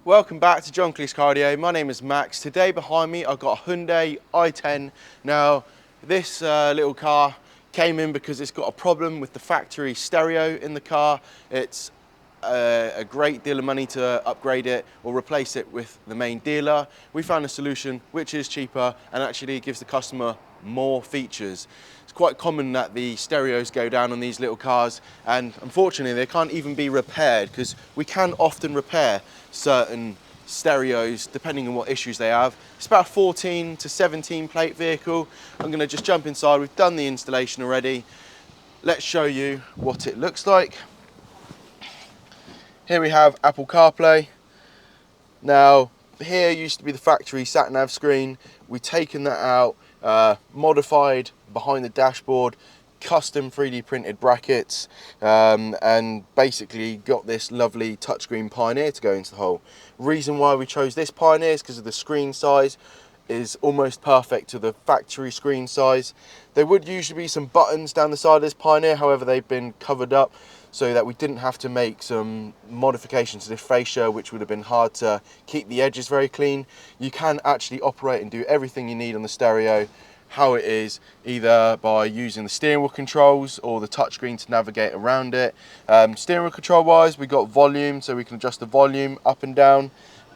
Welcome back to John Kleis Cardio. My name is Max. Today behind me I've got a Hyundai i10. Now this little car came in because it's got a problem with the factory stereo in the car. It's a great deal of money to upgrade it or replace it with the main dealer. We found a solution which is cheaper and actually gives the customer more features. It's quite common that the stereos go down on these little cars, and unfortunately they can't even be repaired, because we can often repair certain stereos depending on what issues they have. It's about a 14 to 17 plate vehicle. I'm going to just jump inside. We've done the installation already. Let's show you what it looks like. Here we have Apple CarPlay. Now here used to be the factory sat nav screen. We've taken that out, modified behind the dashboard, custom 3D printed brackets, and basically got this lovely touchscreen Pioneer to go into the hole. Reason why we chose this Pioneer is because of the screen size is almost perfect to the factory screen size. There would usually be some buttons down the side of this Pioneer, however they've been covered up so that we didn't have to make some modifications to this fascia, which would have been hard to keep the edges very clean. You can actually operate and do everything you need on the stereo how it is, either by using the steering wheel controls or the touchscreen to navigate around it. Steering wheel control wise, we got volume, so we can adjust the volume up and down.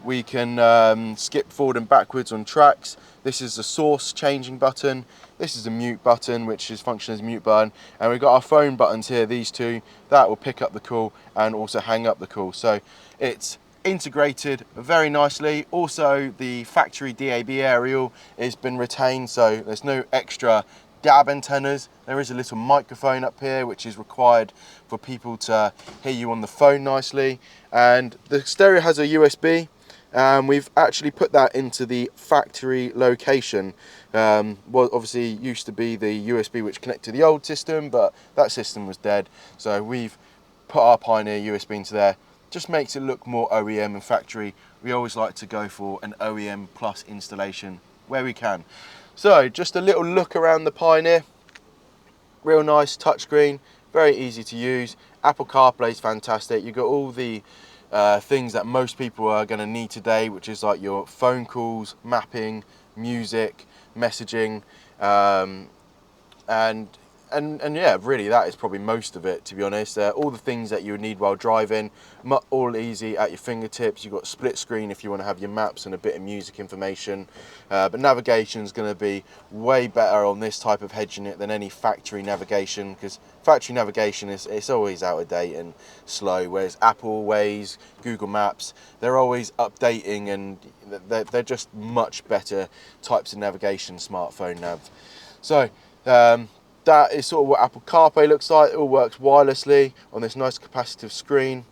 We can skip forward and backwards on tracks. This is the source changing button. This is a mute button, which is function as a mute button. And we've got our phone buttons here, these two, that will pick up the call and also hang up the call. So it's integrated very nicely. Also the factory DAB aerial has been retained, so there's no extra DAB antennas. There is a little microphone up here which is required for people to hear you on the phone nicely, and the stereo has a USB. We've actually put that into the factory location. Well, obviously used to be the USB which connected to the old system, but that system was dead, so we've put our Pioneer USB into there. Just makes it look more OEM and factory. We always like to go for an OEM plus installation where we can. So just a little look around the Pioneer. Real nice touchscreen, very easy to use. Apple CarPlay is fantastic. You've got all the things that most people are going to need today, which is like your phone calls, mapping, music, messaging, and yeah, really that is probably most of it, to be honest. All the things that you would need while driving, all easy at your fingertips. You've got split screen if you want to have your maps and a bit of music information, but navigation is going to be way better on this type of head unit than any factory navigation, because factory navigation it's always out of date and slow, whereas Apple, Waze, Google Maps, they're always updating, and they're just much better types of navigation, smartphone nav. So that is sort of what Apple CarPlay looks like. It all works wirelessly on this nice capacitive screen,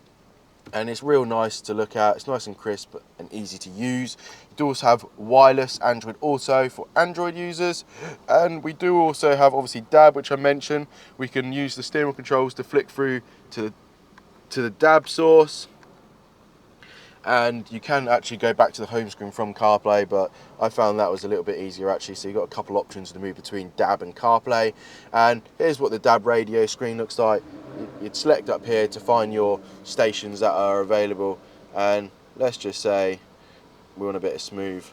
and it's real nice to look at. It's nice and crisp and easy to use. You do also have wireless Android Auto for Android users, and we do also have obviously DAB, which I mentioned. We can use the steering wheel controls to flick through to the DAB source, and you can actually go back to the home screen from CarPlay, but I found that was a little bit easier actually. So you've got a couple options to move between DAB and CarPlay, and here's what the DAB radio screen looks like. You'd select up here to find your stations that are available, and let's just say we want a bit of smooth.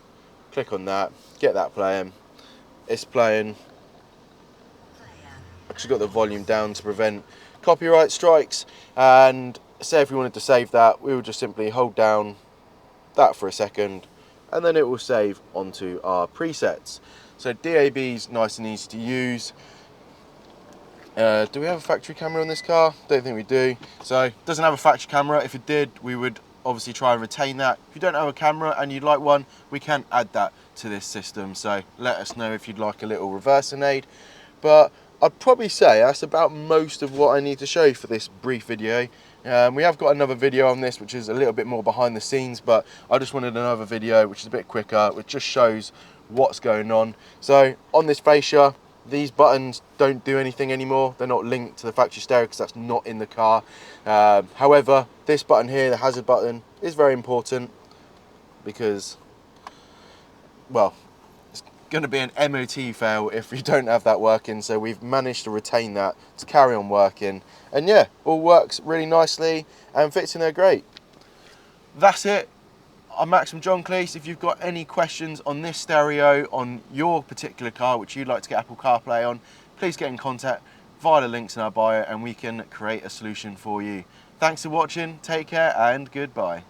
Click on that, get that playing. It's playing. Actually got the volume down to prevent copyright strikes, and say if we wanted to save that, we would just simply hold down that for a second, and then it will save onto our presets. So DAB is nice and easy to use. Do we have a factory camera on this car? Don't think we do. So it doesn't have a factory camera. If it did, we would obviously try and retain that. If you don't have a camera and you'd like one, we can add that to this system. So let us know if you'd like a little reversing aid. But I'd probably say that's about most of what I need to show you for this brief video. We have got another video on this which is a little bit more behind the scenes, but I just wanted another video which is a bit quicker, which just shows what's going on. So on this fascia, these buttons don't do anything anymore. They're not linked to the factory stereo because that's not in the car. However, this button here, the hazard button, is very important because, well, going to be an MOT fail if you don't have that working, so we've managed to retain that to carry on working, and yeah, all works really nicely and fits in there great. That's it. I'm Max from John Kleis. If you've got any questions on this stereo, on your particular car which you'd like to get Apple CarPlay on, please get in contact via the links in our bio and we can create a solution for you. Thanks for watching, take care and goodbye.